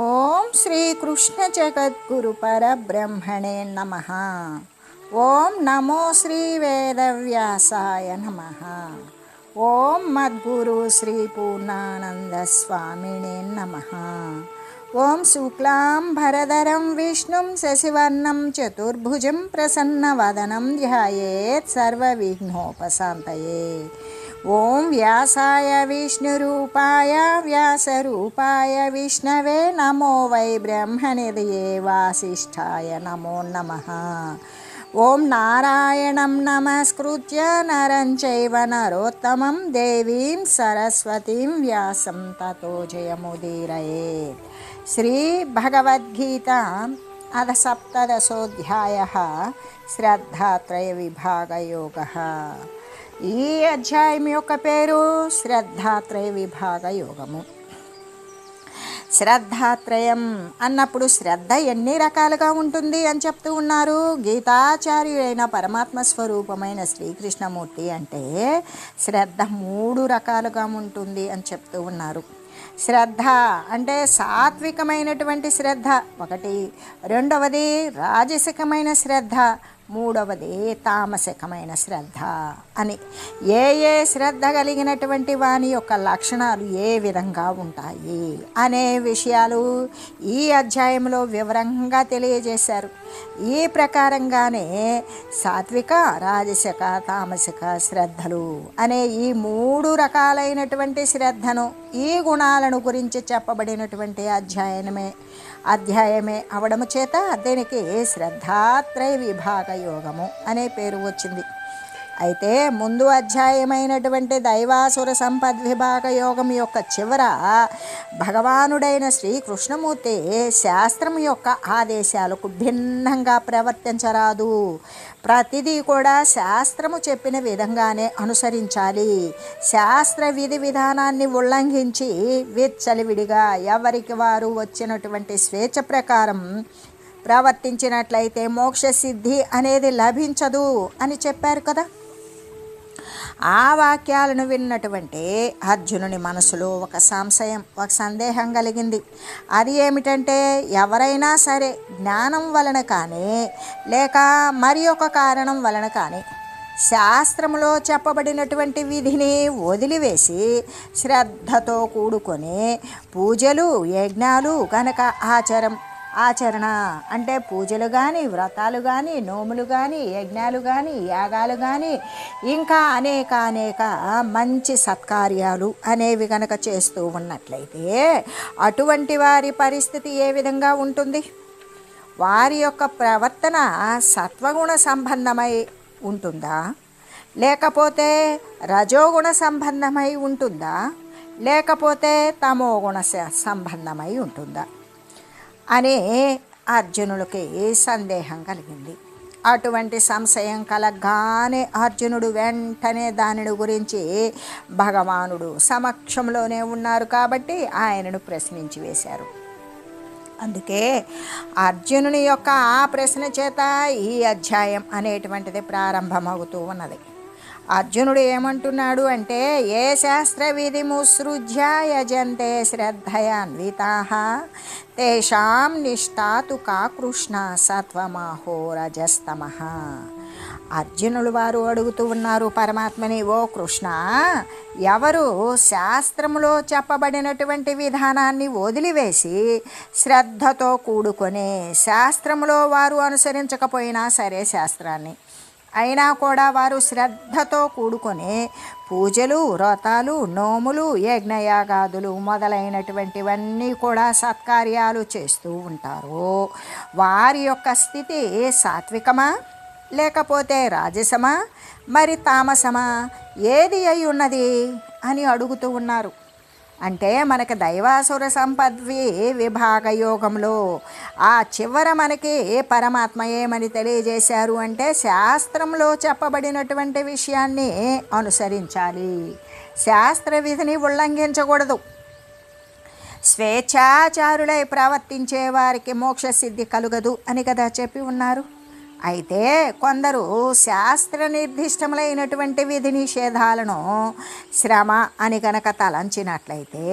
ఓం శ్రీ కృష్ణ జగద్గురు పరబ్రహ్మణే నమః. ఓం నమో శ్రీ వేదవ్యాసాయ నమః. ఓం మద్గురు శ్రీ పూర్ణానంద స్వామినే నమః. ఓం శుక్లాంబరధరం విష్ణుం శశివర్ణం చతుర్భుజం ప్రసన్నవదనం ధ్యాయేత్ సర్వవిఘ్నోపశాంతయే. ఓం వ్యాసాయ విష్ణురూపాయ వ్యాసరూపాయ విష్ణవే నమో వై బ్రహ్మనిధయే వాసిష్ఠాయ నమో నమః. ఓం నారాయణం నమస్కృత్య నరం చైవ నరోత్తమం దేవీం సరస్వతీం వ్యాసం తతో జయముదీరయేత్. శ్రీ భగవద్గీత అథ సప్తదశోధ్యాయః శ్రద్ధాత్రయ విభాగయోగః. ఈ అధ్యాయం యొక్క పేరు శ్రద్ధాత్రయ విభాగ యోగము. శ్రద్ధాత్రయం అన్నప్పుడు శ్రద్ధ ఎన్ని రకాలుగా ఉంటుంది అని చెప్తూ ఉన్నారు. గీతాచార్యుడైన పరమాత్మ స్వరూపమైన శ్రీకృష్ణమూర్తి అంటే శ్రద్ధ 3 రకాలుగా ఉంటుంది అని చెప్తూ ఉన్నారు. శ్రద్ధ అంటే సాత్వికమైనటువంటి శ్రద్ధ ఒకటి, రెండవది రాజసికమైన శ్రద్ధ, మూడవది తామసికమైన శ్రద్ధ అని. ఏ శ్రద్ధ కలిగినటువంటి వాని యొక్క లక్షణాలు ఏ విధంగా ఉంటాయి అనే విషయాలు ఈ అధ్యాయంలో వివరంగా తెలియజేశారు. ఈ ప్రకారంగానే సాత్విక, రాజసిక, తామసిక శ్రద్ధలు అనే ఈ 3 రకాలైనటువంటి శ్రద్ధను, ఈ గుణాలను గురించి చెప్పబడినటువంటి అధ్యాయమే అవడము చేత దీనికి శ్రద్ధాత్రయ విభాగ యోగము అనే పేరు వచ్చింది. అయితే ముందు అధ్యాయమైనటువంటి దైవాసుర సంపద్విభాగ యోగం యొక్క చివర భగవానుడైన శ్రీకృష్ణమూర్తి శాస్త్రం యొక్క ఆదేశాలకు భిన్నంగా ప్రవర్తించరాదు, ప్రతిదీ కూడా శాస్త్రము చెప్పిన విధంగానే అనుసరించాలి, శాస్త్ర విధి విధానాన్ని ఉల్లంఘించి విచ్చలవిడిగా ఎవరికి వారు వచ్చినటువంటి స్వేచ్ఛ ప్రకారం ప్రవర్తించినట్లయితే మోక్ష సిద్ధి అనేది లభించదు అని చెప్పారు కదా. ఆ వాక్యాలను విన్నటువంటి అర్జునుని మనసులో ఒక సందేహం కలిగింది. అది ఏమిటంటే, ఎవరైనా సరే జ్ఞానం వలన కానీ లేక మరి ఒక కారణం వలన కానీ శాస్త్రములో చెప్పబడినటువంటి విధిని వదిలివేసి శ్రద్ధతో కూడుకొని పూజలు, యజ్ఞాలు కనుక ఆచరణ అంటే పూజలు కానీ, వ్రతాలు కానీ, నోములు కానీ, యజ్ఞాలు కానీ, యాగాలు కానీ, ఇంకా అనేక మంచి సత్కార్యాలు అనేవి కనుక చేస్తూ ఉన్నట్లయితే అటువంటి వారి పరిస్థితి ఏ విధంగా ఉంటుంది? వారి యొక్క ప్రవర్తన సత్వగుణ సంబంధమై ఉంటుందా, లేకపోతే రజోగుణ సంబంధమై ఉంటుందా, లేకపోతే తమోగుణ సంబంధమై ఉంటుందా అని అర్జునుడికి సందేహం కలిగింది. అటువంటి సంశయం కలగానే అర్జునుడు వెంటనే దానిని గురించి భగవానుడు సమక్షంలోనే ఉన్నారు కాబట్టి ఆయనను ప్రశ్నించి వేశారు. అందుకే అర్జునుని యొక్క ఆ ప్రశ్న చేత ఈ అధ్యాయం అనేటువంటిది ప్రారంభమవుతూ ఉన్నది. అర్జునుడు ఏమంటున్నాడు అంటే, ఏ శాస్త్ర విధి ముసృజ్య యజంతే శ్రద్ధయాన్వితాః తేషాం నిష్ఠాతు కా కృష్ణ సత్వమాహో రజస్తమః. అర్జునులు వారు అడుగుతూ ఉన్నారు పరమాత్మని, ఓ కృష్ణ, ఎవరు శాస్త్రములో చెప్పబడినటువంటి విధానాన్ని వదిలివేసి శ్రద్ధతో కూడుకొని శాస్త్రములో వారు అనుసరించకపోయినా సరే శాస్త్రాన్ని అయినా కూడా వారు శ్రద్ధతో కూడుకొని పూజలు, వ్రతాలు, నోములు, యజ్ఞయాగాదులు మొదలైనటువంటివన్నీ కూడా సత్కార్యాలు చేస్తూ ఉంటారు, వారి యొక్క స్థితి సాత్వికమా లేకపోతే రాజసమా మరి తామసమా ఏది అయి ఉన్నది అని అడుగుతూ ఉన్నారు. అంటే మనకి దైవాసుర సంపద్వి విభాగ యోగంలో ఆ చివర మనకి పరమాత్మ ఏమని తెలియజేశారు అంటే, శాస్త్రంలో చెప్పబడినటువంటి విషయాన్ని అనుసరించాలి, శాస్త్ర విధిని ఉల్లంఘించకూడదు, స్వేచ్ఛాచారులై ప్రవర్తించే వారికి మోక్ష సిద్ధి కలుగదు అని కదా చెప్పి ఉన్నారు. అయితే కొందరు శాస్త్ర నిర్దిష్టములైనటువంటి విధి నిషేధాలను శ్రమ అని కనుక తలంచినట్లయితే,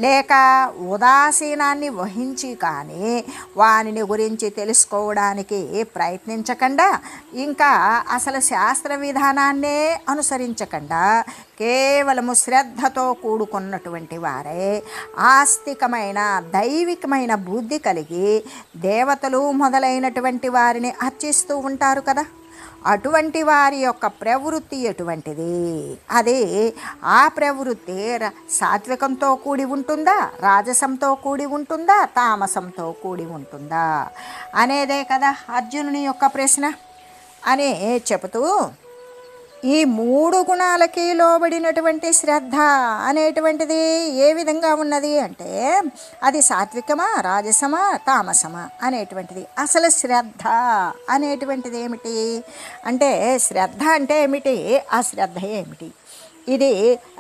లేక ఉదాసీనాన్ని వహించి కానీ వానిని గురించి తెలుసుకోవడానికి ప్రయత్నించకుండా, ఇంకా అసలు శాస్త్ర విధానాన్నే అనుసరించకుండా కేవలము శ్రద్ధతో కూడుకున్నటువంటి వారే ఆస్తికమైన దైవికమైన బుద్ధి కలిగి దేవతలు మొదలైనటువంటి వారిని అర్చిస్తూ ఉంటారు కదా. అటువంటి వారి యొక్క ప్రవృత్తి ఎటువంటిది? అది ఆ ప్రవృత్తి సాత్వికంతో కూడి ఉంటుందా, రాజసంతో కూడి ఉంటుందా, తామసంతో కూడి ఉంటుందా అనేదే కదా అర్జునుని యొక్క ప్రశ్న అని చెబుతూ, ఈ 3 గుణాలకి లోబడినటువంటి శ్రద్ధ అనేటువంటిది ఏ విధంగా ఉన్నది అంటే, అది సాత్వికమా, రాజసమా, తామసమా అనేటువంటిది. అసలు శ్రద్ధ అనేటువంటిది ఏమిటి అంటే, శ్రద్ధ అంటే ఏమిటి, ఆ శ్రద్ధ ఏమిటి? ఇది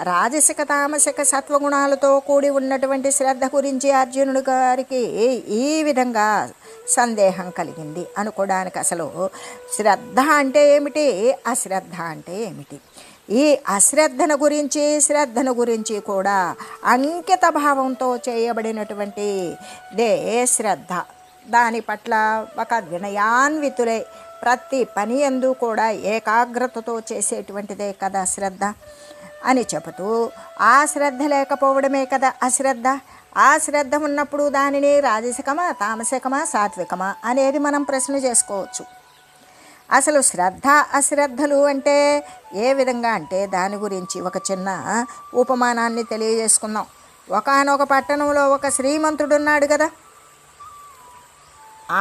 రాజసిక తామసిక సత్వగుణాలతో కూడి ఉన్నటువంటి శ్రద్ధ గురించి అర్జునుడు గారికి ఈ విధంగా సందేహం కలిగింది అనుకోవడానికి అసలు శ్రద్ధ అంటే ఏమిటి, అశ్రద్ధ అంటే ఏమిటి? ఈ అశ్రద్ధను గురించి శ్రద్ధను గురించి కూడా అంకిత భావంతో చేయబడినటువంటి దే శ్రద్ధ. దాని పట్ల ఒక వినయాన్వితులై ప్రతి పని యందు కూడా ఏకాగ్రతతో చేసేటువంటిదే కదా శ్రద్ధ అని చెబుతూ, ఆ శ్రద్ధ లేకపోవడమే కదా అశ్రద్ధ. ఆ శ్రద్ధ ఉన్నప్పుడు దానిని రాజసికమా, తామసికమా, సాత్వికమా అనేది మనం ప్రశ్న చేసుకోవచ్చు. అసలు శ్రద్ధ అశ్రద్ధలు అంటే ఏ విధంగా అంటే, దాని గురించి ఒక చిన్న ఉపమానాన్ని తెలియజేసుకుందాం. ఒకానొక పట్టణంలో ఒక శ్రీమంతుడు ఉన్నాడు కదా.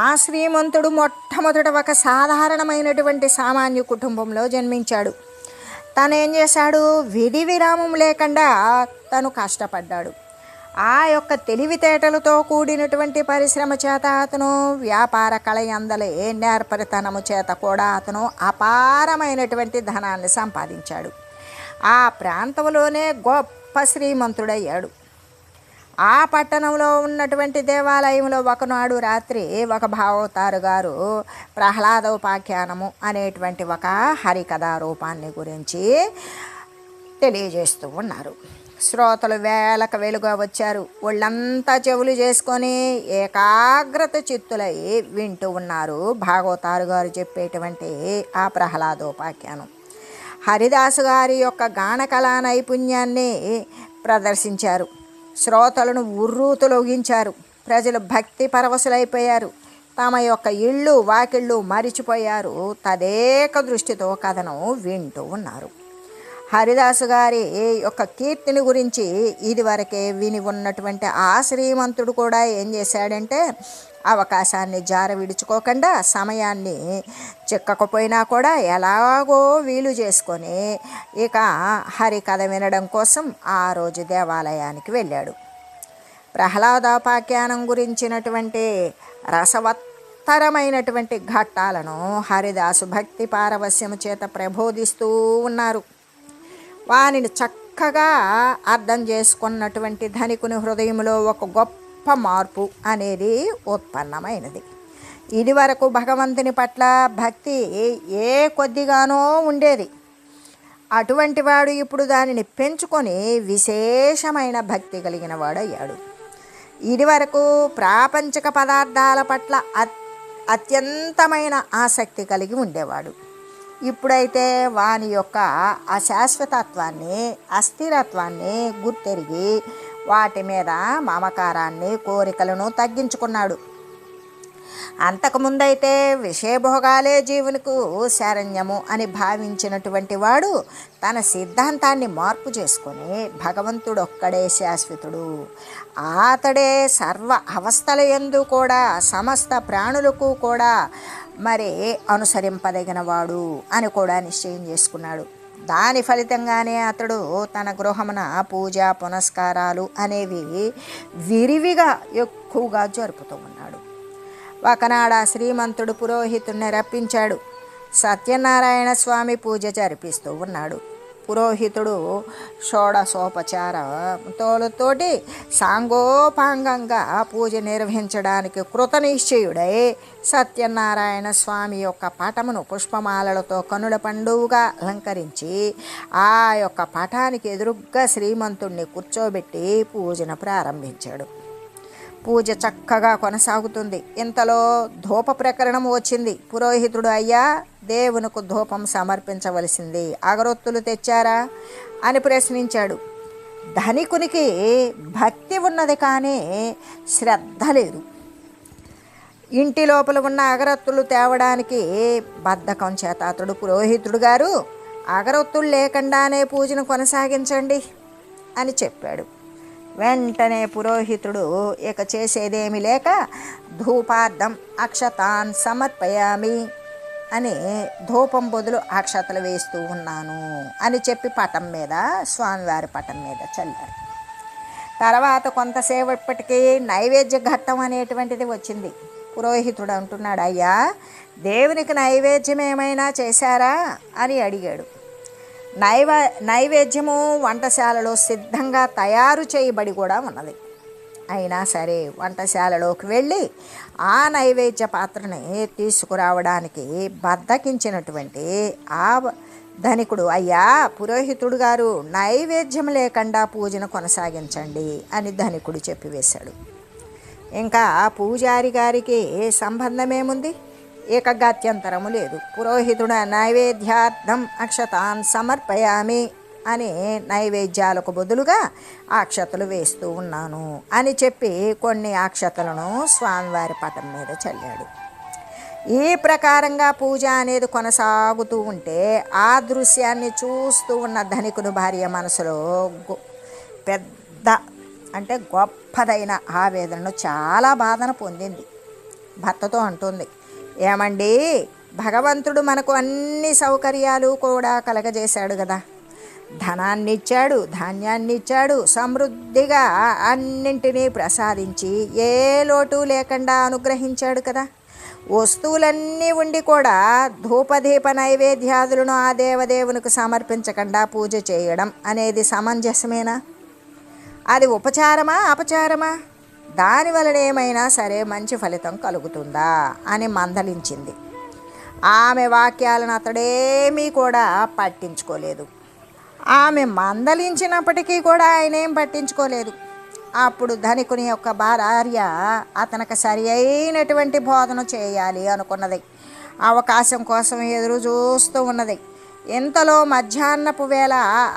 ఆ శ్రీమంతుడు మొట్టమొదట ఒక సాధారణమైనటువంటి సామాన్య కుటుంబంలో జన్మించాడు. తను ఏం చేశాడు, విధి విరామం లేకుండా తను కష్టపడ్డాడు. ఆ యొక్క తెలివితేటలతో కూడినటువంటి పరిశ్రమ చేత అతను, వ్యాపార కళయందలే నేర్పరితనము చేత కూడా అతను అపారమైనటువంటి ధనాన్ని సంపాదించాడు. ఆ ప్రాంతంలోనే గొప్ప శ్రీమంతుడయ్యాడు. ఆ పట్టణంలో ఉన్నటువంటి దేవాలయంలో ఒకనాడు రాత్రి ఒక భాగవతారు గారు ప్రహ్లాదోపాఖ్యానము అనేటువంటి ఒక హరికథా రూపాన్ని గురించి తెలియజేస్తూ ఉన్నారు. శ్రోతలు వేలకు వెలుగా వచ్చారు. ఒళ్ళంతా చెవులు చేసుకొని ఏకాగ్రత చిత్తులై వింటూ ఉన్నారు భాగవతారు గారు చెప్పేటువంటి ఆ ప్రహ్లాదోపాఖ్యానం. హరిదాసు గారి యొక్క గానకళా నైపుణ్యాన్ని ప్రదర్శించారు. శ్రోతలను ఉర్రూతలొగించారు. ప్రజలు భక్తి పరవశులైపోయారు. తమ యొక్క ఇళ్ళు వాకిళ్ళు మరిచిపోయారు. తదేక దృష్టితో కథను వింటూ ఉన్నారు. హరిదాసు గారి యొక్క కీర్తిని గురించి ఇదివరకే విని ఉన్నటువంటి ఆ శ్రీమంతుడు కూడా ఏం చేశాడంటే, అవకాశాన్ని జార విడుచుకోకుండా, సమయాన్ని చిక్కకపోయినా కూడా ఎలాగో వీలు చేసుకొని ఇక హరికథ వినడం కోసం ఆ రోజు దేవాలయానికి వెళ్ళాడు. ప్రహ్లాదోపాఖ్యానం గురించినటువంటి రసవత్తరమైనటువంటి ఘట్టాలను హరిదాసు భక్తి పారవస్యము చేత ప్రబోధిస్తూ ఉన్నారు. వానిని చక్కగా అర్థం చేసుకున్నటువంటి ధనికుని హృదయంలో ఒక గొప్ప మార్పు అనేది ఉత్పన్నమైనది. ఇది వరకు భగవంతుని పట్ల భక్తి ఏ కొద్దిగానో ఉండేది. అటువంటి వాడు ఇప్పుడు దానిని పెంచుకొని విశేషమైన భక్తి కలిగిన వాడయ్యాడు. ఇది వరకు ప్రాపంచిక పదార్థాల పట్ల అత్యంతమైన ఆసక్తి కలిగి ఉండేవాడు. ఇప్పుడైతే వాని యొక్క అశాశ్వతత్వాన్ని, అస్థిరత్వాన్ని గుర్తెరిగి వాటి మీద మమకారాన్ని, కోరికలను తగ్గించుకున్నాడు. అంతకుముందైతే విషయభోగాలే జీవునికి శరణ్యము అని భావించినటువంటి వాడు తన సిద్ధాంతాన్ని మార్పు చేసుకొని భగవంతుడొక్కడే శాశ్వతుడు, అతడే సర్వ అవస్థల యందు కూడా సమస్త ప్రాణులకు కూడా మరి అనుసరింపదగినవాడు అని కూడా నిశ్చయం చేసుకున్నాడు. దాని ఫలితంగానే అతడు తన గృహమున పూజ పునస్కారాలు అనేవి విరివిగా ఎక్కువగా జరుపుతూ ఉన్నాడు. ఒకనాడు ఆ శ్రీమంతుడు పురోహితుడిని రప్పించాడు. సత్యనారాయణ స్వామి పూజ జరిపిస్తూ ఉన్నాడు. పురోహితుడు షోడశోపచారతోటి సాంగోపాంగంగా పూజ నిర్వహించడానికి కృతనిశ్చయుడై సత్యనారాయణ స్వామి యొక్క పటమును పుష్పమాలలతో కనుల పండువుగా అలంకరించి ఆ యొక్క పటానికి ఎదురుగ్గా శ్రీమంతుణ్ణి కూర్చోబెట్టి పూజను ప్రారంభించాడు. పూజ చక్కగా కొనసాగుతుంది. ఇంతలో ధూప ప్రకరణం వచ్చింది. పురోహితుడు, అయ్యా, దేవునికి ధూపం సమర్పించవలసింది, అగరొత్తులు తెచ్చారా అని ప్రశ్నించాడు. ధనికునికి భక్తి ఉన్నది కానీ శ్రద్ధ లేదు. ఇంటి లోపల ఉన్న అగరొత్తులు తేవడానికి బద్ధకం చేత అతడు, పురోహితుడు గారు, అగరొత్తులు లేకుండానే పూజను కొనసాగించండి అని చెప్పాడు. వెంటనే పురోహితుడు ఇక చేసేదేమీ లేక ధూపార్థం అక్షతాన్ సమర్పయామి అని ధూపం బదులు అక్షతలు వేస్తూ ఉన్నాను అని చెప్పి పటం మీద, స్వామివారి పటం మీద చల్లారు. తర్వాత కొంతసేపటికి నైవేద్య ఘట్టం అనేటువంటిది వచ్చింది. పురోహితుడు అంటున్నాడు, అయ్యా, దేవునికి నైవేద్యం ఏమైనా చేశారా అని అడిగాడు. నైవేద్యము వంటశాలలో సిద్ధంగా తయారు చేయబడి కూడా ఉన్నది. అయినా సరే వంటశాలలోకి వెళ్ళి ఆ నైవేద్య పాత్రని తీసుకురావడానికి బద్దకించినటువంటి ఆ ధనికుడు, అయ్యా, పురోహితుడు గారు, నైవేద్యం లేకుండా పూజను కొనసాగించండి అని ధనికుడు చెప్పివేశాడు. ఇంకా పూజారి గారికి సంబంధమేముంది? ఇక గత్యంతరము లేదు. పురోహితుడు నైవేద్యార్థం అక్షతాన్ సమర్పయామి అని నైవేద్యాలకు బదులుగా అక్షతలు వేస్తూ ఉన్నాను అని చెప్పి కొన్ని అక్షతలను స్వామివారి పటం మీద చల్లాడు. ఈ ప్రకారంగా పూజ అనేది కొనసాగుతూ ఉంటే ఆ దృశ్యాన్ని చూస్తూ ఉన్న ధనికుని భార్య మనసులో పెద్ద అంటే గొప్పదైన ఆవేదనను, చాలా బాధను పొందింది. భర్తతో అంటుంది, ఏమండి, భగవంతుడు మనకు అన్ని సౌకర్యాలు కూడా కలగజేశాడు కదా, ధనాన్ని ఇచ్చాడు, ధాన్యాన్ని ఇచ్చాడు, సమృద్ధిగా అన్నింటినీ ప్రసాదించి ఏ లోటు లేకుండా అనుగ్రహించాడు కదా. వస్తువులన్నీ ఉండి కూడా ధూపదీప నైవేద్యాదులను ఆ దేవదేవునికి సమర్పించకుండా పూజ చేయడం అనేది సమంజసమేనా? అది ఉపచారమా, అపచారమా? దానివలన ఏమైనా సరే మంచి ఫలితం కలుగుతుందా అని మందలించింది. ఆమె వాక్యాలను అతడేమీ కూడా పట్టించుకోలేదు. ఆమె మందలించినప్పటికీ కూడా ఆయన ఏం పట్టించుకోలేదు. అప్పుడు ధనికుని యొక్క భార్య అతనికి సరి అయినటువంటి బోధన చేయాలి అనుకున్నది. అవకాశం కోసం ఎదురు చూస్తూ ఉన్నది. ఇంతలో మధ్యాహ్నపు వేళ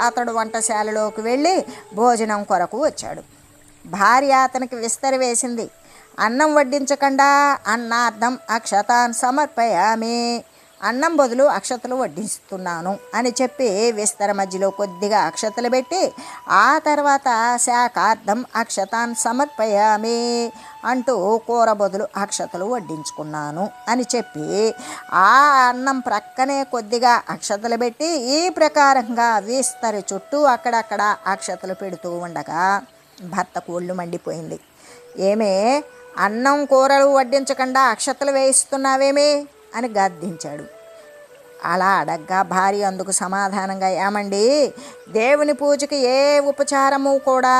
అతడు వంటశాలలోకి వెళ్ళి భోజనం కొరకు వచ్చాడు. భార్య అతనికి విస్తరి వేసింది. అన్నం వడ్డించకుండా అన్నార్థం అక్షతాన్ సమర్పయామి, అన్నం బదులు అక్షతలు వడ్డిస్తున్నాను అని చెప్పి విస్తర మధ్యలో కొద్దిగా అక్షతలు పెట్టి ఆ తర్వాత శాకార్థం అక్షతాన్ సమర్పయామి అంటూ కూర బదులు అక్షతలు వడ్డించుకున్నాను అని చెప్పి ఆ అన్నం ప్రక్కనే కొద్దిగా అక్షతలు పెట్టి ఈ ప్రకారంగా విస్తరి చుట్టూ అక్కడక్కడ అక్షతలు పెడుతూ ఉండగా భర్తకు ఒళ్ళు మండిపోయింది. ఏమే, అన్నం కూరలు వడ్డించకుండా అక్షతలు వేయిస్తున్నావేమే అని గద్దించాడు. అలా అడగ్గా భార్య అందుకు సమాధానంగా, ఏమండి, దేవుని పూజకి ఏ ఉపచారము కూడా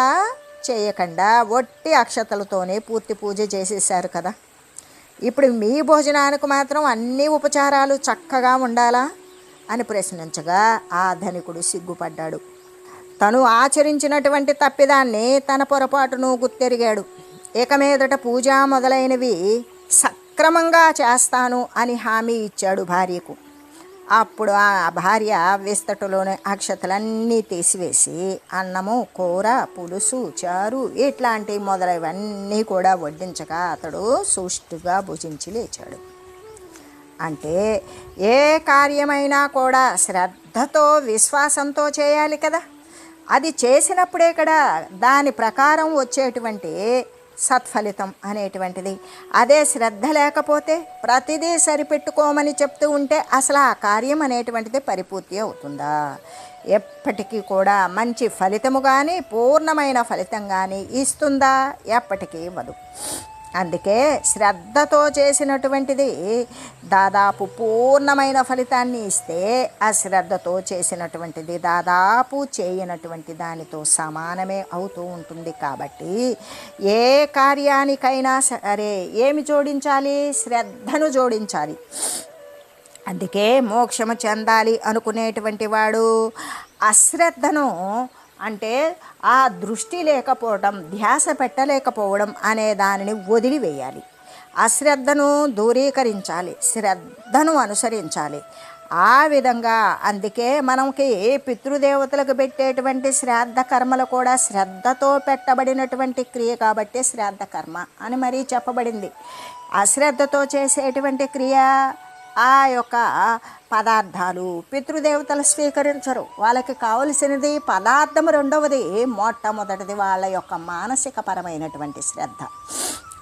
చేయకుండా ఒట్టి అక్షతలతోనే పూర్తి పూజ చేసేసారు కదా, ఇప్పుడు మీ భోజనానికి మాత్రం అన్ని ఉపచారాలు చక్కగా ఉండాలా అని ప్రశ్నించగా ఆ ధనికుడు సిగ్గుపడ్డాడు. తను ఆచరించినటువంటి తప్పిదాన్ని, తన పొరపాటును గుర్తెరిగాడు. ఇక మీదట పూజ మొదలైనవి సక్రమంగా చేస్తాను అని హామీ ఇచ్చాడు భార్యకు. అప్పుడు ఆ భార్య విస్తటులోని అక్షతలన్నీ తీసివేసి అన్నము, కూర, పులుసు, చారు ఇట్లాంటి మొదలైవన్నీ కూడా వడ్డించగా అతడు సుష్టుగా భుజించి లేచాడు. అంటే ఏ కార్యమైనా కూడా శ్రద్ధతో, విశ్వాసంతో చేయాలి కదా. అది చేసినప్పుడే కదా దాని ప్రకారం వచ్చేటువంటి సత్ఫలితం అనేటువంటిది. అదే శ్రద్ధ లేకపోతే ప్రతిదీ సరిపెట్టుకోమని చెప్తూ ఉంటే అసలు ఆ కార్యం అనేటువంటిది పరిపూర్తి అవుతుందా? ఎప్పటికీ కూడా మంచి ఫలితము కానీ పూర్ణమైన ఫలితం కానీ ఇస్తుందా? ఎప్పటికీ ఇవ్వదు. అందుకే శ్రద్ధతో చేసినటువంటిది దాదాపు పూర్ణమైన ఫలితాన్ని ఇస్తే, అశ్రద్ధతో చేసినటువంటిది దాదాపు చేయనటువంటి దానితో సమానమే అవుతూ ఉంటుంది. కాబట్టి ఏ కార్యానికైనా సరే ఏమి జోడించాలి? శ్రద్ధను జోడించాలి. అందుకే మోక్షము చెందాలి అనుకునేటువంటి వాడు అశ్రద్ధను, అంటే ఆ దృష్టి లేకపోవడం, ధ్యాస పెట్టలేకపోవడం అనే దానిని వదిలివేయాలి. అశ్రద్ధను దూరీకరించాలి, శ్రద్ధను అనుసరించాలి. ఆ విధంగా అందుకే మనకి పితృదేవతలకు పెట్టేటువంటి శ్రాద్ధ కర్మలు కూడా శ్రద్ధతో పెట్టబడినటువంటి క్రియ కాబట్టి శ్రాద్ధ కర్మ అని మరీ చెప్పబడింది. అశ్రద్ధతో చేసేటువంటి క్రియ ఆ యొక్క పదార్థాలు పితృదేవతలు స్వీకరించరు. వాళ్ళకి కావలసినది పదార్థము, రెండవది మొట్టమొదటిది వాళ్ళ యొక్క మానసిక పరమైనటువంటి శ్రద్ధ.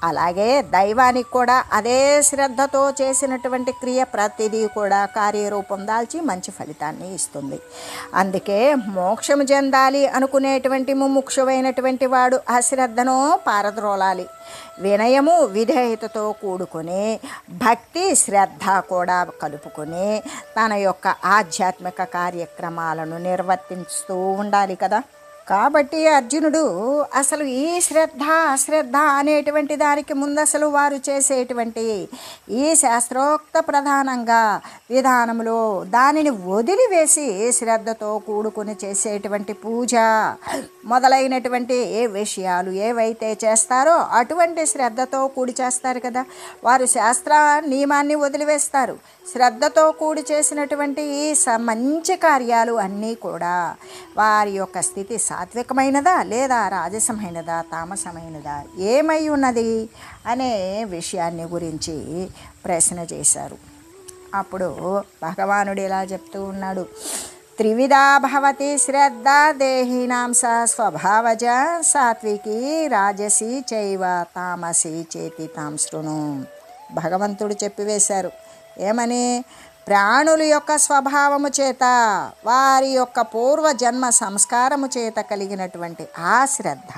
అలాగే దైవానికి కూడా అదే శ్రద్ధతో చేసినటువంటి క్రియ ప్రతిదీ కూడా కార్యరూపం దాల్చి మంచి ఫలితాన్ని ఇస్తుంది. అందుకే మోక్షము చెందాలి అనుకునేటువంటి ముముక్షువైనటువంటి వాడు ఆ శ్రద్ధను పారద్రోలాలి. వినయము విధేయతతో కూడుకొని భక్తి శ్రద్ధ కూడా కలుపుకొని తన యొక్క ఆధ్యాత్మిక కార్యక్రమాలను నిర్వర్తిస్తూ ఉండాలి కదా. కాబట్టి అర్జునుడు అసలు ఈ శ్రద్ధ అశ్రద్ధ అనేటువంటి దానికి ముందు అసలు వారు చేసేటువంటి ఈ శాస్త్రోక్త ప్రధానంగా విధానంలో దానిని వదిలివేసి శ్రద్ధతో కూడుకుని చేసేటువంటి పూజ మొదలైనటువంటి ఏ విషయాలు ఏవైతే చేస్తారో అటువంటి శ్రద్ధతో కూడి చేస్తారు కదా. వారు శాస్త్ర నియమాన్ని వదిలివేస్తారు. శ్రద్ధతో కూడి చేసినటువంటి ఈ మంచి కార్యాలు అన్నీ కూడా వారి యొక్క స్థితి సాత్వికమైనదా లేదా రాజసమైనదా తామసమైనదా ఏమై ఉన్నది అనే విషయాన్ని గురించి ప్రశ్న చేశారు. అప్పుడు భగవానుడు ఇలా చెప్తూ ఉన్నాడు, త్రివిధా భవతి శ్రద్ధ దేహినాం స స్వభావజ సాత్వికి రాజసి చైవ తామసి చేతి తాం శృణు. భగవంతుడు చెప్పివేశారు ఏమని? ప్రాణుల యొక్క స్వభావము చేత, వారి యొక్క పూర్వజన్మ సంస్కారము చేత కలిగినటువంటి ఆ శ్రద్ధ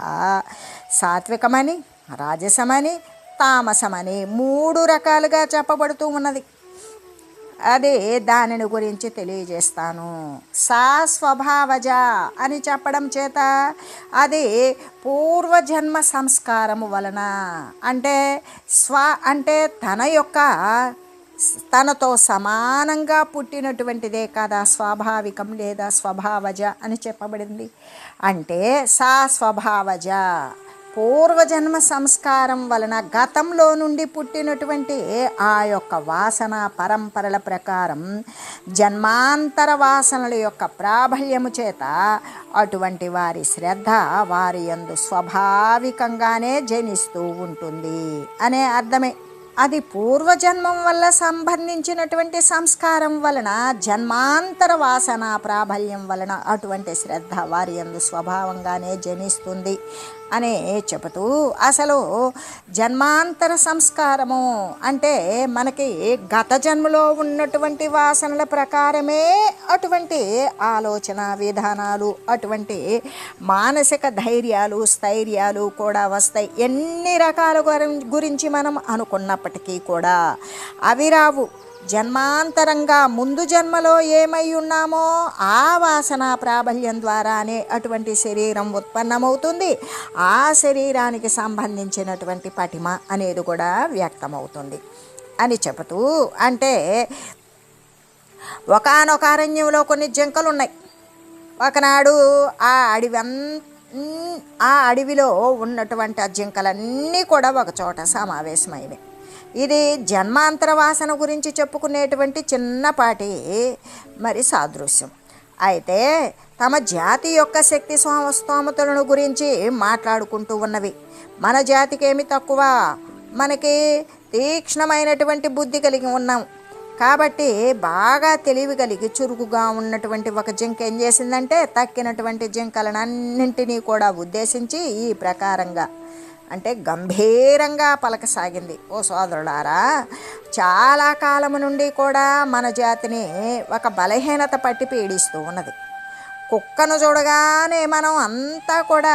సాత్వికమని, రాజసమని, తామసమని 3 రకాలుగా చెప్పబడుతూ ఉన్నది. అది దానిని గురించి తెలియజేస్తాను. సా స్వభావజ అని చెప్పడం చేత అది పూర్వజన్మ సంస్కారము వలన, అంటే అంటే తన యొక్క తనతో సమానంగా పుట్టినటువంటిదే కదా స్వాభావికం లేదా స్వభావజ అని చెప్పబడింది. అంటే సా స్వభావజ పూర్వజన్మ సంస్కారం వలన గతంలో నుండి పుట్టినటువంటి ఆ యొక్క వాసన పరంపరల ప్రకారం జన్మాంతర వాసనల యొక్క ప్రాబల్యము చేత అటువంటి వారి శ్రద్ధ వారి యందు స్వాభావికంగానే జనిస్తూ ఉంటుంది అనే అర్థమే. అది పూర్వజన్మం వల్ల సంబంధించినటువంటి సంస్కారం వలన జన్మాంతర వాసన ప్రాబల్యం వలన అటువంటి శ్రద్ధ వారి యందు స్వభావంగానే జనిస్తుంది అనే చెబుతూ, అసలు జన్మాంతర సంస్కారము అంటే మనకి గత జన్మలో ఉన్నటువంటి వాసనల ప్రకారమే అటువంటి ఆలోచన విధానాలు, అటువంటి మానసిక ధైర్యాలు స్థైర్యాలు కూడా వస్తాయి. ఎన్ని రకాల గురించి మనం అనుకున్నప్పటికీ కూడా అవి రావు. జన్మాంతరంగా ముందు జన్మలో ఏమై ఉన్నామో ఆ వాసన ప్రాబల్యం ద్వారానే అటువంటి శరీరం ఉత్పన్నమవుతుంది. ఆ శరీరానికి సంబంధించినటువంటి పటిమ అనేది కూడా వ్యక్తమవుతుంది అని చెబుతూ, అంటే ఒకానొక అరణ్యంలో కొన్ని జింకలు ఉన్నాయి. ఒకనాడు ఆ అడవిలో ఉన్నటువంటి ఆ జింకలన్నీ కూడా ఒక చోట సమావేశమైనవి. ఇది జన్మాంతర వాసన గురించి చెప్పుకునేటువంటి చిన్నపాటి మరి సాదృశ్యం. అయితే తమ జాతి యొక్క శక్తి స్తోమతలను గురించి మాట్లాడుకుంటూ ఉన్నవి. మన జాతికి ఏమి తక్కువ, మనకి తీక్ష్ణమైనటువంటి బుద్ధి కలిగి ఉన్నాం కాబట్టి బాగా తెలివి కలిగి చురుకుగా ఉన్నటువంటి ఒక జింక ఏం చేసిందంటే తక్కినటువంటి జింకలనన్నింటినీ కూడా ఉద్దేశించి ఈ ప్రకారంగా అంటే గంభీరంగా పలకసాగింది. ఓ సోదరులారా, చాలా కాలం నుండి కూడా మన జాతిని ఒక బలహీనత పట్టి పీడిస్తూ ఉన్నది. కుక్కను చూడగానే మనం అంతా కూడా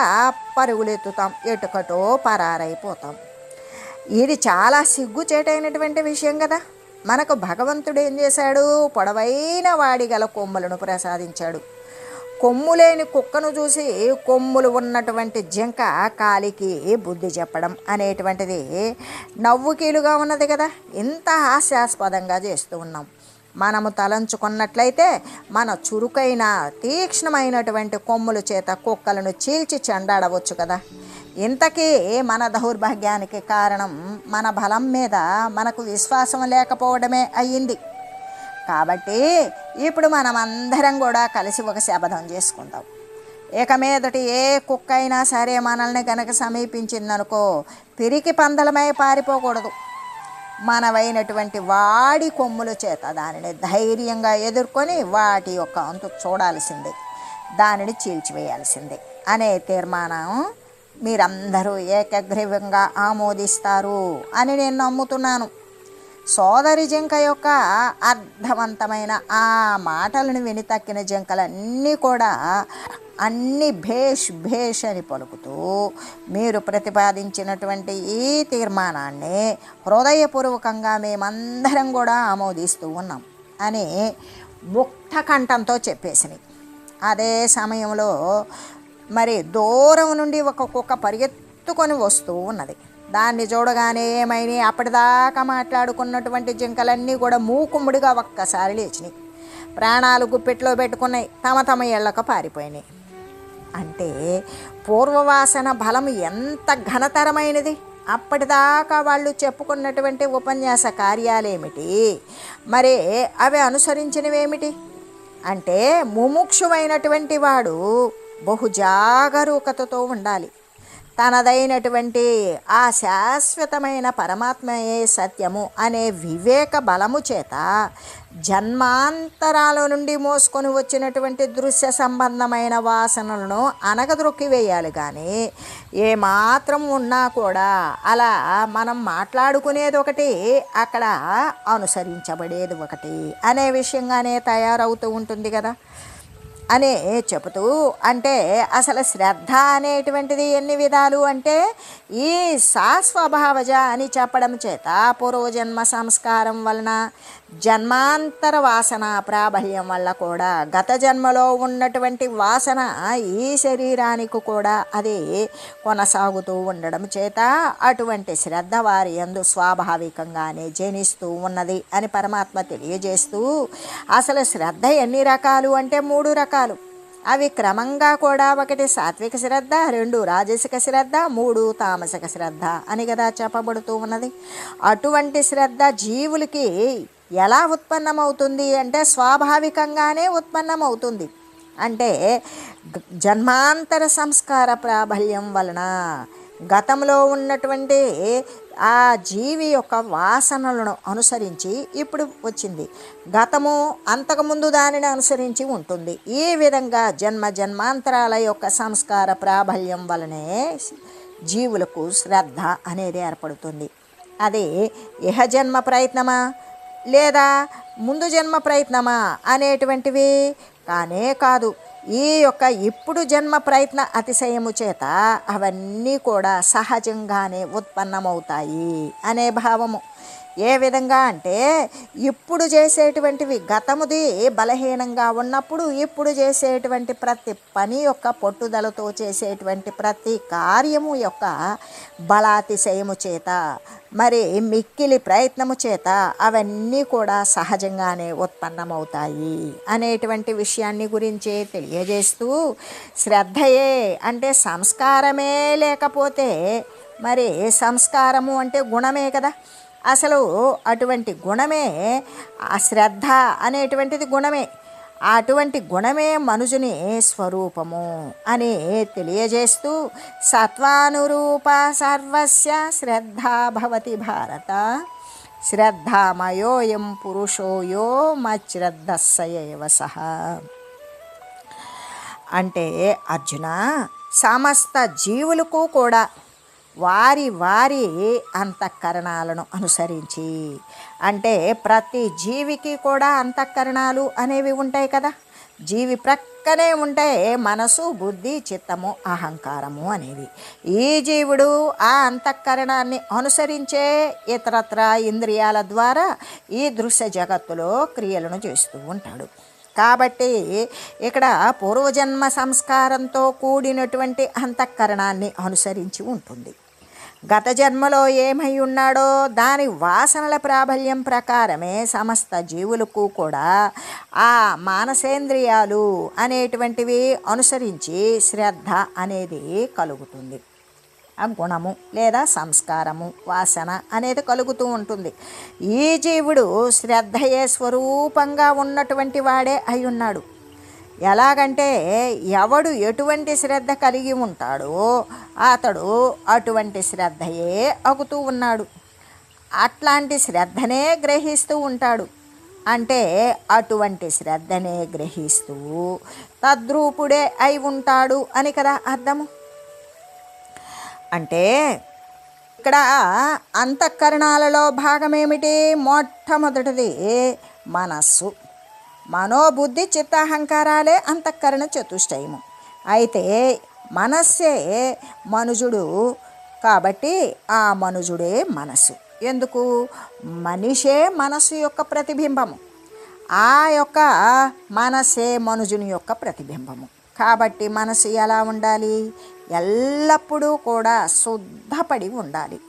పరుగులెత్తుతాం, ఎటుకటో పరారైపోతాం. ఇది చాలా సిగ్గుచేటైనటువంటి విషయం కదా. మనకు భగవంతుడు ఏం చేశాడు? పొడవైన వాడి గల కొమ్ములను ప్రసాదించాడు. కొమ్ము లేని కుక్కను చూసి కొమ్ములు ఉన్నటువంటి జింక కాలికి బుద్ధి చెప్పడం అనేటువంటిది నవ్వుకీలుగా ఉన్నది కదా. ఇంత హాస్యాస్పదంగా చేస్తూ ఉన్నాం. మనము తలంచుకున్నట్లయితే మన చురుకైన తీక్ష్ణమైనటువంటి కొమ్ముల చేత కుక్కలను చీల్చి చెండాడవచ్చు కదా. ఇంతకీ మన దౌర్భాగ్యానికి కారణం మన బలం మీద మనకు విశ్వాసం లేకపోవడమే అయ్యింది. కాబట్టి ఇప్పుడు మనం అందరం కూడా కలిసి ఒక శపథం చేసుకుందాం. ఇక మీదటి ఏ కుక్క అయినా సరే మనల్ని కనుక సమీపించిందనుకో పిరికి పందలమై పారిపోకూడదు. మనవైనటువంటి వాడి కొమ్ముల చేత దానిని ధైర్యంగా ఎదుర్కొని వాటి యొక్క అంతు చూడాల్సిందే, దానిని చీల్చివేయాల్సిందే అనే తీర్మానం మీరందరూ ఏకగ్రీవంగా ఆమోదిస్తారు అని నేను నమ్ముతున్నాను. సోదరి జింక యొక్క అర్థవంతమైన ఆ మాటలను విని తక్కిన జింకలన్నీ కూడా అన్ని భేష్ భేష్ అని పలుకుతూ మీరు ప్రతిపాదించినటువంటి ఈ తీర్మానాన్ని హృదయపూర్వకంగా మేమందరం కూడా ఆమోదిస్తూ ఉన్నాం అని ముక్త కంఠంతో చెప్పేసినాయి. అదే సమయంలో మరి దూరం నుండి ఒక కుక్క పరిగెత్తుకొని వస్తూ ఉన్నది. దాన్ని చూడగానే ఏమైనా అప్పటిదాకా మాట్లాడుకున్నటువంటి జింకలన్నీ కూడా మూకుమ్ముడిగా ఒక్కసారి లేచినాయి. ప్రాణాలు గుప్పెట్లో పెట్టుకున్నాయి, తమ తమ ఇళ్లకు పారిపోయినాయి. అంటే పూర్వవాసన బలం ఎంత ఘనతరమైనది. అప్పటిదాకా వాళ్ళు చెప్పుకున్నటువంటి ఉపన్యాస కార్యాలేమిటి, మరి అవి అనుసరించినవేమిటి అంటే ముముక్షువైనటువంటి వాడు బహు జాగరూకతతో ఉండాలి. తనదైనటువంటి ఆ శాశ్వతమైన పరమాత్మయే సత్యము అనే వివేక బలము చేత జన్మాంతరాల నుండి మోసుకొని వచ్చినటువంటి దృశ్య సంబంధమైన వాసనలను అనగదొక్కి వేయాలి. కానీ ఏమాత్రం ఉన్నా కూడా అలా మనం మాట్లాడుకునేది ఒకటి, అక్కడ అనుసరించబడేది ఒకటి అనే విషయంగానే తయారవుతూ ఉంటుంది కదా అని చెబుతూ, అంటే అసలు శ్రద్ధ అనేటువంటిది ఎన్ని విధాలు అంటే ఈ సాస్వభావజ అని చెప్పడం చేత పూర్వజన్మ సంస్కారం వలన జన్మాంతర వాసన ప్రాబల్యం వల్ల కూడా గత జన్మలో ఉన్నటువంటి వాసన ఈ శరీరానికి కూడా అది కొనసాగుతూ ఉండడం చేత అటువంటి శ్రద్ధ వారి యందు స్వాభావికంగానే జనిస్తూ ఉన్నది అని పరమాత్మ తెలియజేస్తూ, అసలు శ్రద్ధ ఎన్ని రకాలు అంటే 3 రకాలు. అవి క్రమంగా కూడా 1 సాత్విక శ్రద్ధ, 2 రాజసిక శ్రద్ధ, 3 తామసిక శ్రద్ధ అని కదా చెప్పబడుతూ ఉన్నది. అటువంటి శ్రద్ధ జీవులకి ఎలా ఉత్పన్నమవుతుంది అంటే స్వాభావికంగానే ఉత్పన్నమవుతుంది. అంటే జన్మాంతర సంస్కార ప్రాబల్యం వలన గతంలో ఉన్నటువంటి ఆ జీవి యొక్క వాసనలను అనుసరించి ఇప్పుడు వచ్చింది, గతము అంతకుముందు దానిని అనుసరించి ఉంటుంది. ఈ విధంగా జన్మాంతరాల యొక్క సంస్కార ప్రాబల్యం వలనే జీవులకు శ్రద్ధ అనేది ఏర్పడుతుంది. అది ఇహజన్మ ప్రయత్నమా లేదా ముందు జన్మ ప్రయత్నమా అనేటువంటివి కానే కాదు. ఈ యొక్క ఇప్పుడు జన్మ ప్రయత్న అతిశయము చేత అవన్నీ కూడా సహజంగానే ఉత్పన్నమవుతాయి అనే భావము. ఏ విధంగా అంటే ఇప్పుడు చేసేటువంటివి గతముది బలహీనంగా ఉన్నప్పుడు ఇప్పుడు చేసేటువంటి ప్రతి పని యొక్క పట్టుదలతో చేసేటువంటి ప్రతి కార్యము యొక్క బలాతిశయము చేత మరి మిక్కిలి ప్రయత్నము చేత అవన్నీ కూడా సహజంగానే ఉత్పన్నమవుతాయి అనేటువంటి విషయాన్ని గురించి తెలియజేస్తూ, శ్రద్ధయే అంటే సంస్కారమే లేకపోతే మరి సంస్కారము అంటే గుణమే కదా. అసలు అటువంటి గుణమే ఆ శ్రద్ధ అనేటువంటిది గుణమే. అటువంటి గుణమే మనుజుని స్వరూపము అని తెలియజేస్తూ, సత్వానురూప సర్వస్య శ్రద్ధా భవతి భారత, శ్రద్ధామయోయం పురుషో యో మచ్శ్రద్ధస్సయేవ సహ. అంటే అర్జున, సమస్త జీవులకు కూడా వారి వారి అంతఃకరణాలను అనుసరించి, అంటే ప్రతి జీవికి కూడా అంతఃకరణాలు అనేవి ఉంటాయి కదా. జీవి పక్కనే ఉంటాయి మనసు, బుద్ధి, చిత్తము, అహంకారము అనేవి. ఈ జీవుడు ఆ అంతఃకరణాన్ని అనుసరించే ఇతరత్ర ఇంద్రియాల ద్వారా ఈ దృశ్య జగత్తులో క్రియలను చేస్తూ ఉంటాడు. కాబట్టి ఇక్కడ పూర్వజన్మ సంస్కారంతో కూడినటువంటి అంతఃకరణాన్ని అనుసరించి ఉంటుంది. గత జన్మలో ఏమై ఉన్నాడో దాని వాసనల ప్రాబల్యం ప్రకారమే సమస్త జీవులకు కూడా ఆ మానసేంద్రియాలు అనేటువంటివి అనుసరించి శ్రద్ధ అనేది కలుగుతుంది. ఆ గుణము లేదా సంస్కారము, వాసన అనేది కలుగుతూ ఉంటుంది. ఈ జీవుడు శ్రద్ధయే స్వరూపంగా ఉన్నటువంటి వాడే అయి ఉన్నాడు. ఎలాగంటే ఎవడు ఎటువంటి శ్రద్ధ కలిగి ఉంటాడో అతడు అటువంటి శ్రద్ధయే అగుతూ ఉన్నాడు. అట్లాంటి శ్రద్ధనే గ్రహిస్తూ ఉంటాడు. అంటే అటువంటి శ్రద్ధనే గ్రహిస్తూ తద్రూపుడే అయి ఉంటాడు అని కదా అర్థము. అంటే ఇక్కడ అంతఃకరణాలలో భాగమేమిటి? మొట్టమొదటిది మనస్సు. మనోబుద్ధి చిత్తాహంకారాలే అంతఃకరణ చతుష్టయము. అయితే మనస్సే మనుజుడు కాబట్టి ఆ మనుజుడే మనస్సు. ఎందుకు? మనిషే మనస్సు యొక్క ప్రతిబింబము. ఆ యొక్క మనస్సే మనుజుని యొక్క ప్రతిబింబము. కాబట్టి మనసు ఎలా ఉండాలి? ఎల్లప్పుడూ కూడా శుద్ధపడి ఉండాలి.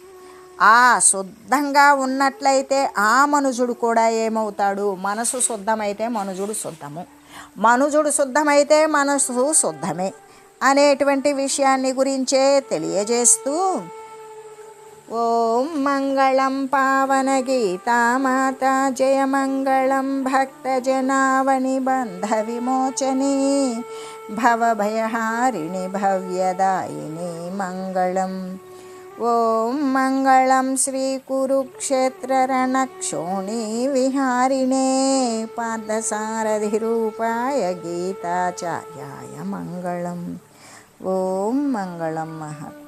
ఆ శుద్ధంగా ఉన్నట్లయితే ఆ మనుజుడు కూడా ఏమవుతాడు? మనసు శుద్ధమైతే మనుజుడు శుద్ధము, మనుజుడు శుద్ధమైతే మనసు శుద్ధమే అనేటువంటి విషయాన్ని గురించే తెలియజేస్తూ ఓం మంగళం పావన గీతామాత జయమంగళం భక్తజనావని బంధ విమోచని భవభయహారిణి భవ్యదాయిని మంగళం. ఓం మంగళం శ్రీ కురుక్షేత్ర రణక్షోణి విహారిణే పార్థసారథి రూపాయ గీతాచార్యాయ మంగళం. ఓం మంగళం మహత్.